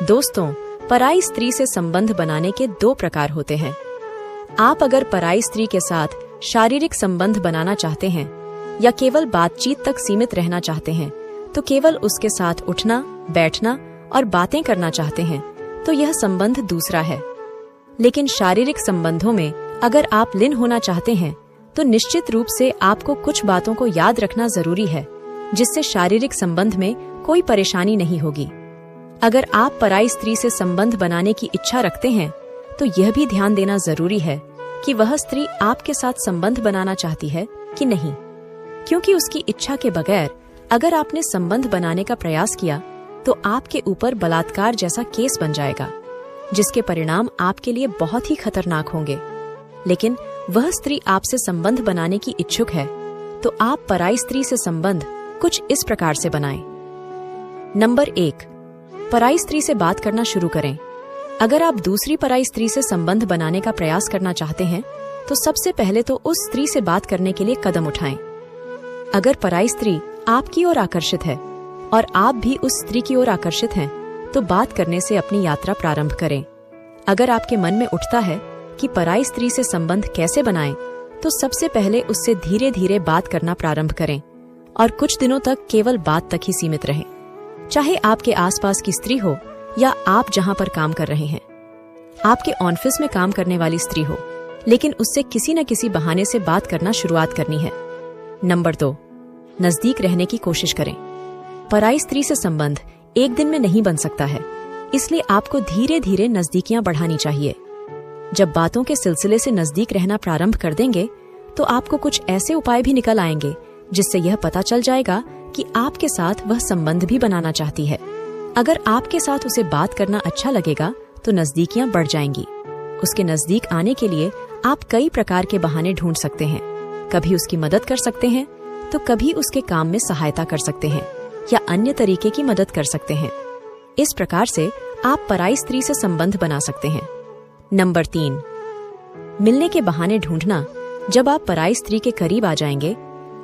दोस्तों, पराई स्त्री से संबंध बनाने के दो प्रकार होते हैं। आप अगर पराई स्त्री के साथ शारीरिक संबंध बनाना चाहते हैं या केवल बातचीत तक सीमित रहना चाहते हैं, तो केवल उसके साथ उठना, बैठना और बातें करना चाहते हैं, तो यह संबंध दूसरा है। लेकिन शारीरिक संबंधों में अगर आप लीन होना चाहते हैं, तो निश्चित रूप से आपको कुछ बातों को याद रखना जरूरी है, जिससे शारीरिक संबंध में कोई परेशानी नहीं होगी। अगर आप पराई स्त्री से संबंध बनाने की इच्छा रखते हैं, तो यह भी ध्यान देना जरूरी है कि वह स्त्री आपके साथ संबंध बनाना चाहती है कि नहीं, क्योंकि उसकी इच्छा के बगैर अगर आपने संबंध बनाने का प्रयास किया तो आपके ऊपर बलात्कार जैसा केस बन जाएगा, जिसके परिणाम आपके लिए बहुत ही खतरनाक होंगे। लेकिन वह स्त्री आपसे संबंध बनाने की इच्छुक है, तो आप पराई स्त्री से संबंध कुछ इस प्रकार से बनाएं। नंबर 1, पराई स्त्री से बात करना शुरू करें। अगर आप दूसरी पराई स्त्री से संबंध बनाने का प्रयास करना चाहते हैं, तो सबसे पहले तो उस स्त्री से बात करने के लिए कदम उठाएं। अगर पराई स्त्री आपकी ओर आकर्षित है और आप भी उस स्त्री की ओर आकर्षित हैं, तो बात करने से अपनी यात्रा प्रारंभ करें। अगर आपके मन में उठता है कि पराई स्त्री से संबंध कैसे बनाएं, तो सबसे पहले उससे धीरे धीरे बात करना प्रारंभ करें और कुछ दिनों तक केवल बात तक ही सीमित रहें। चाहे आपके आसपास की स्त्री हो या आप जहां पर काम कर रहे हैं, आपके ऑफिस में काम करने वाली स्त्री हो, लेकिन उससे किसी न किसी बहाने से बात करना शुरुआत करनी है। नंबर 2, नजदीक रहने की कोशिश करें। पराई स्त्री से संबंध एक दिन में नहीं बन सकता है, इसलिए आपको धीरे धीरे नजदीकियां बढ़ानी चाहिए। जब बातों के सिलसिले से नजदीक रहना प्रारंभ कर देंगे, तो आपको कुछ ऐसे उपाय भी निकल आएंगे जिससे यह पता चल जाएगा कि आपके साथ वह संबंध भी बनाना चाहती है। अगर आपके साथ उसे बात करना अच्छा लगेगा, तो नजदीकियां बढ़ जाएंगी। उसके नजदीक आने के लिए आप कई प्रकार के बहाने ढूंढ सकते हैं। कभी उसकी मदद कर सकते हैं, तो कभी उसके काम में सहायता कर सकते हैं या अन्य तरीके की मदद कर सकते हैं। इस प्रकार से आप पराई स्त्री से संबंध बना सकते हैं। नंबर 3, मिलने के बहाने ढूंढना। जब आप पराई स्त्री के करीब आ जाएंगे,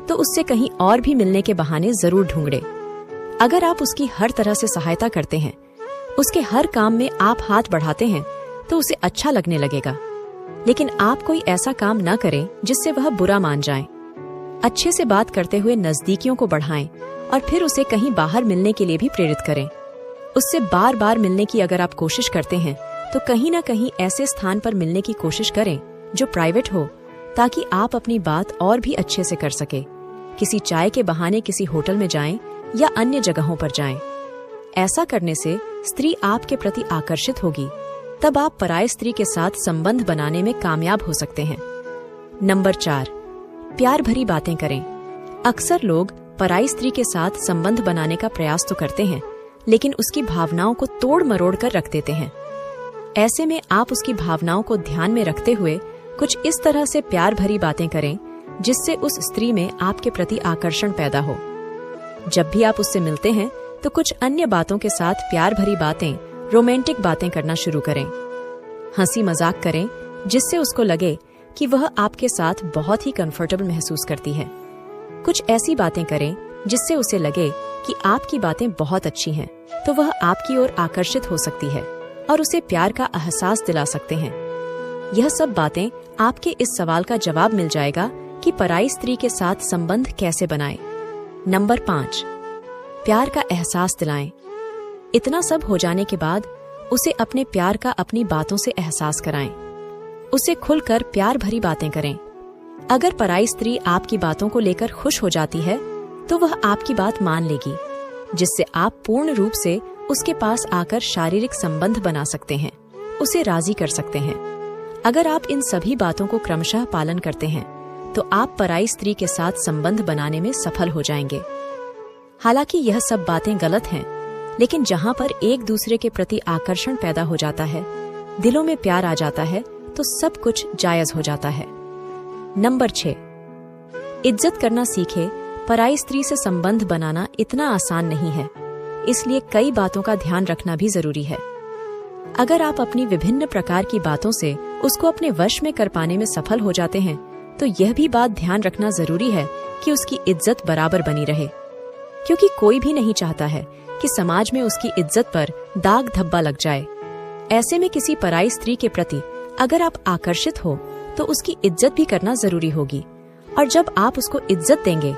तो उससे कहीं और भी मिलने के बहाने जरूर ढूंढें। अगर आप उसकी हर तरह से सहायता करते हैं, उसके हर काम में आप हाथ बढ़ाते हैं, तो उसे अच्छा लगने लगेगा। लेकिन आप कोई ऐसा काम न करें जिससे वह बुरा मान जाए। अच्छे से बात करते हुए नजदीकियों को बढ़ाएं और फिर उसे कहीं बाहर मिलने के लिए भी प्रेरित करें। उससे बार बार मिलने की अगर आप कोशिश करते हैं, तो कहीं न कहीं ऐसे स्थान पर मिलने की कोशिश करें जो प्राइवेट हो, ताकि आप अपनी बात और भी अच्छे से कर सके। किसी चाय के बहाने किसी होटल में जाएं या अन्य जगहों पर जाएं। ऐसा करने से स्त्री आपके प्रति आकर्षित होगी। तब आप पराई स्त्री के साथ संबंध बनाने में कामयाब हो सकते हैं। नंबर 4, प्यार भरी बातें करें। अक्सर लोग पराई स्त्री के साथ संबंध बनाने का प्रयास तो करते हैं, लेकिन उसकी भावनाओं को तोड़ मरोड़ कर रख देते हैं। ऐसे में आप उसकी भावनाओं को ध्यान में रखते हुए कुछ इस तरह से प्यार भरी बातें करें जिससे उस स्त्री में आपके प्रति आकर्षण पैदा हो। जब भी आप उससे मिलते हैं, तो कुछ अन्य बातों के साथ प्यार भरी बातें, रोमांटिक बातें करना शुरू करें। हंसी मजाक करें जिससे उसको लगे कि वह आपके साथ बहुत ही कंफर्टेबल महसूस करती है। कुछ ऐसी बातें करें जिससे उसे लगे कि आपकी बातें बहुत अच्छी हैं, तो वह आपकी ओर आकर्षित हो सकती है और उसे प्यार का एहसास दिला सकते हैं। यह सब बातें आपके इस सवाल का जवाब मिल जाएगा कि पराई स्त्री के साथ संबंध कैसे बनाएं। नंबर 5, प्यार का एहसास दिलाएं। इतना सब हो जाने के बाद उसे अपने प्यार का अपनी बातों से एहसास कराएं। उसे खुलकर प्यार भरी बातें करें। अगर पराई स्त्री आपकी बातों को लेकर खुश हो जाती है, तो वह आपकी बात मान लेगी, जिससे आप पूर्ण रूप से उसके पास आकर शारीरिक संबंध बना सकते हैं, उसे राजी कर सकते हैं। अगर आप इन सभी बातों को क्रमशः पालन करते हैं, तो आप पराई स्त्री के साथ संबंध बनाने में सफल हो जाएंगे। हालांकि यह सब बातें गलत हैं, लेकिन जहां पर एक दूसरे के प्रति आकर्षण पैदा हो जाता है, दिलों में प्यार आ जाता है, तो सब कुछ जायज हो जाता है। नंबर 6, इज्जत करना सीखे। पराई स्त्री से संबंध बनाना इतना आसान नहीं है, इसलिए कई बातों का ध्यान रखना भी जरूरी है। अगर आप अपनी विभिन्न प्रकार की बातों से उसको अपने वश में कर पाने में सफल हो जाते हैं, तो यह भी बात ध्यान रखना जरूरी है कि उसकी इज्जत बराबर बनी रहे, क्योंकि कोई भी नहीं चाहता है कि समाज में उसकी इज्जत पर दाग धब्बा लग जाए। ऐसे में किसी पराई स्त्री के प्रति अगर आप आकर्षित हो तो उसकी इज्जत भी करना जरूरी होगी, और जब आप उसको इज्जत देंगे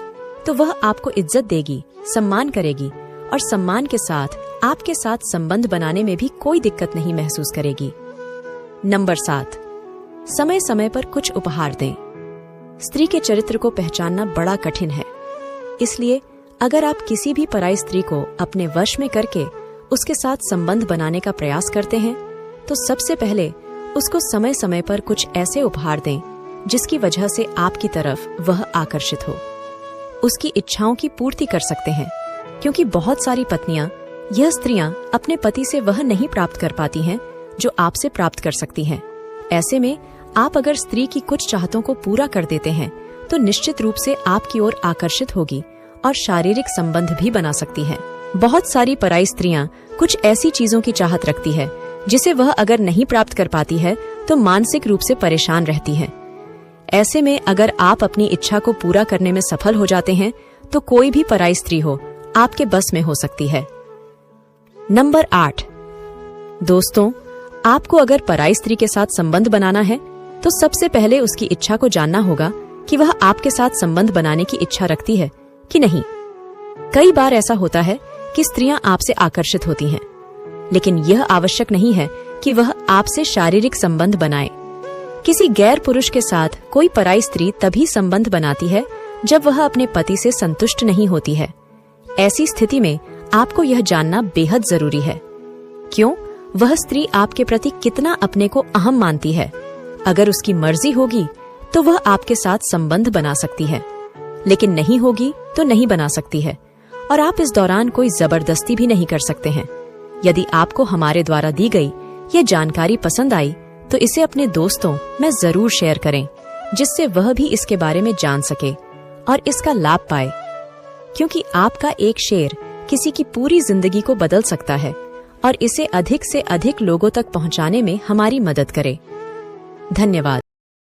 तो वह आपको इज्जत देगी, सम्मान करेगी और सम्मान के साथ आपके साथ संबंध बनाने में भी कोई दिक्कत नहीं महसूस करेगी। नंबर 7, समय समय पर कुछ उपहार दें। स्त्री के चरित्र को पहचानना बड़ा कठिन है, इसलिए अगर आप किसी भी पराई स्त्री को अपने वश में करके उसके साथ संबंध बनाने का प्रयास करते हैं तो सबसे पहले उसको समय समय पर कुछ ऐसे उपहार दें जिसकी वजह से आपकी तरफ वह आकर्षित हो। उसकी इच्छाओं की पूर्ति कर सकते हैं, क्योंकि बहुत सारी पत्नियां, यह स्त्रियां अपने पति से वह नहीं प्राप्त कर पाती हैं जो आपसे प्राप्त कर सकती हैं। ऐसे में आप अगर स्त्री की कुछ चाहतों को पूरा कर देते हैं तो निश्चित रूप से आपकी ओर आकर्षित होगी और शारीरिक संबंध भी बना सकती है। बहुत सारी पराई स्त्रियां कुछ ऐसी चीजों की चाहत रखती है जिसे वह अगर नहीं प्राप्त कर पाती है तो मानसिक रूप से परेशान रहती है। ऐसे में अगर आप अपनी इच्छा को पूरा करने में सफल हो जाते हैं तो कोई भी पराई स्त्री हो आपके बस में हो सकती है। नंबर 8, दोस्तों, आपको अगर पराई स्त्री के साथ संबंध बनाना है तो सबसे पहले उसकी इच्छा को जानना होगा कि वह आपके साथ संबंध बनाने की इच्छा रखती है कि नहीं। कई बार ऐसा होता है कि स्त्रियां आपसे आकर्षित होती हैं, लेकिन यह आवश्यक नहीं है कि वह आपसे शारीरिक संबंध बनाए। किसी गैर पुरुष के साथ कोई पराई स्त्री तभी संबंध बनाती है जब वह अपने पति से संतुष्ट नहीं होती है। ऐसी स्थिति में आपको यह जानना बेहद जरूरी है क्यों वह स्त्री आपके प्रति कितना अपने को अहम मानती है। अगर उसकी मर्जी होगी तो वह आपके साथ संबंध बना सकती है, लेकिन नहीं होगी तो नहीं बना सकती है, और आप इस दौरान कोई जबरदस्ती भी नहीं कर सकते हैं। यदि आपको हमारे द्वारा दी गई ये जानकारी पसंद आई तो इसे अपने दोस्तों में जरूर शेयर करें, जिससे वह भी इसके बारे में जान सके और इसका लाभ पाए, क्योंकि आपका एक शेयर किसी की पूरी जिंदगी को बदल सकता है, और इसे अधिक से अधिक लोगों तक पहुंचाने में हमारी मदद करे। धन्यवाद।